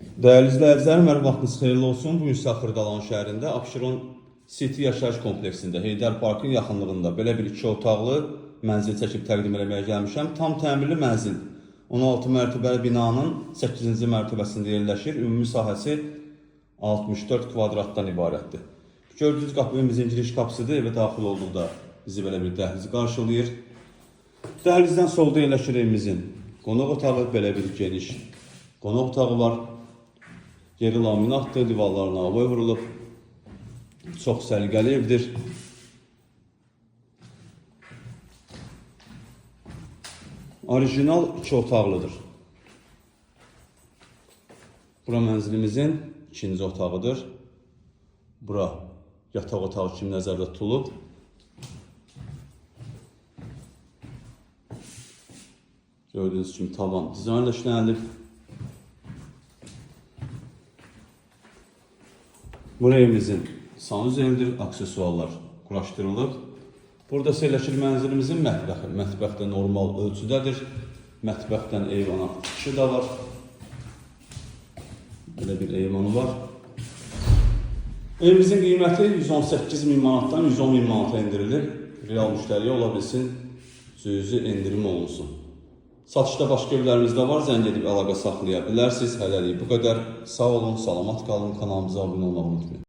Değerli izləyicilərim, hər vaxtınız xeyirli olsun. Bugün isə Xırdalan şəhərində Abşeron City yaşayış kompleksində Heydər Parkın yaxınlığında belə bir 2 otaqlı mənzil çəkib təqdim etməyə gəlmişəm. Tam təmirli mənzil 16 mərtəbəli binanın 8-ci mərtəbəsində yerləşir. Ümumi sahəsi 64 kvadratdan ibarətdir. Gördüyünüz qapı evimizin giriş qapısıdır. Evə daxil olduqda bizi belə bir dəhliz qarşılayır. Dəhlizdən solda yerləşir evimizin qonaq otağı, belə bir geniş qonaq otağı var. Yeri laminatdır, divarlarına avoy vurulub. Çox səliqəli evdir. Orijinal 2 otaqlıdır. Bura mənzilimizin 2-ci otağıdır. Bura yataq otağı kimi nəzərdə tutulub. Gördüyünüz kimi tavan dizaynla işlənilib. Bura evimizin sanuzeldir, aksesuarlar quraşdırılıb. Burada yerləşir mənzilimizin mətbəxi. Mətbəx də normal ölçüdədir. Mətbəxdən eyvana çıxışı da var. Belə bir eyvanı var. Evimizin qiyməti 118.000 manatdan 110.000 manata endirilir. Real müştəriyə ola bilsin, cüzi endirim olunsun. Satışda başqa evlərimiz də var, zəng edib əlaqə saxlaya bilərsiniz. Hələlik bu qədər. Sağ olun, salamat qalın, kanalımıza abunə olmağı unutmayın.